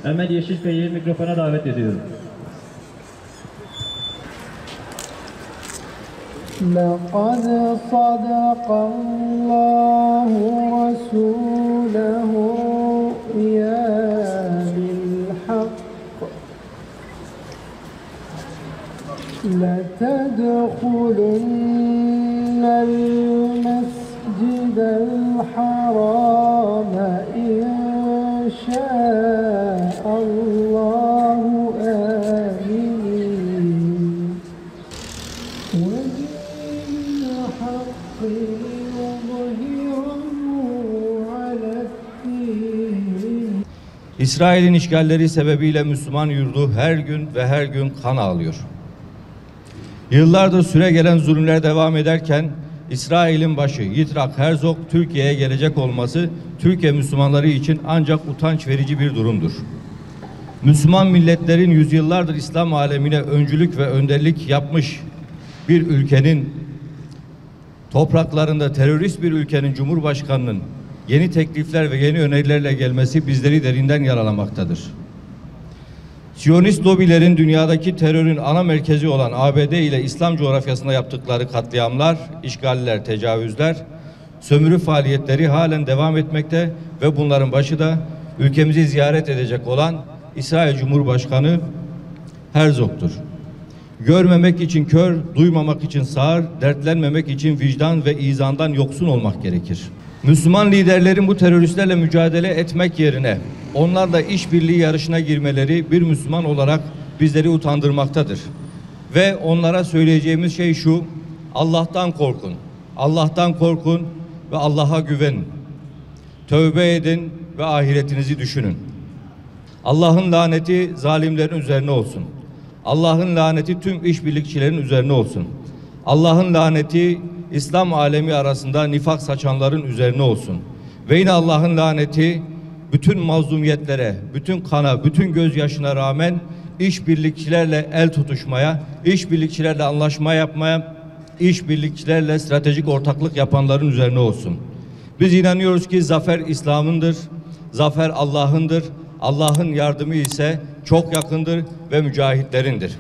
Emel Yeşilkaya'yı mikrofona davet ediyorum. لقد صدق الله رسوله الرؤيا بالحق لتدخلن المسجد الحرام إن شاء الله آمين وبالحق ليظهره على الدين. İsrail'in işgalleri sebebiyle Müslüman yurdu her gün ve her gün kan ağlıyor. Yıllardır süregelen zulümler devam ederken İsrail'in başı Yitzhak Herzog Türkiye'ye gelecek olması Türkiye Müslümanları için ancak utanç verici bir durumdur. Müslüman milletlerin yüzyıllardır İslam alemine öncülük ve önderlik yapmış bir ülkenin topraklarında terörist bir ülkenin Cumhurbaşkanı'nın yeni teklifler ve yeni önerilerle gelmesi bizleri derinden yaralamaktadır. Siyonist lobilerin dünyadaki terörün ana merkezi olan ABD ile İslam coğrafyasında yaptıkları katliamlar, işgaller, tecavüzler, sömürü faaliyetleri halen devam etmekte ve bunların başı da ülkemizi ziyaret edecek olan İsrail Cumhurbaşkanı Herzog'tur. Görmemek için kör, duymamak için sağır, dertlenmemek için vicdan ve izandan yoksun olmak gerekir. Müslüman liderlerin bu teröristlerle mücadele etmek yerine onlarla işbirliği yarışına girmeleri bir Müslüman olarak bizleri utandırmaktadır. Ve onlara söyleyeceğimiz şey şu: Allah'tan korkun. Allah'tan korkun ve Allah'a güvenin. Tövbe edin ve ahiretinizi düşünün. Allah'ın laneti zalimlerin üzerine olsun. Allah'ın laneti tüm işbirlikçilerin üzerine olsun. Allah'ın laneti İslam alemi arasında nifak saçanların üzerine olsun. Ve yine Allah'ın laneti bütün mazlumiyetlere, bütün kana, bütün gözyaşına rağmen işbirlikçilerle el tutuşmaya, işbirlikçilerle anlaşma yapmaya, işbirlikçilerle stratejik ortaklık yapanların üzerine olsun. Biz inanıyoruz ki zafer İslam'ındır, zafer Allah'ındır, Allah'ın yardımı ise çok yakındır ve mücahitlerindir.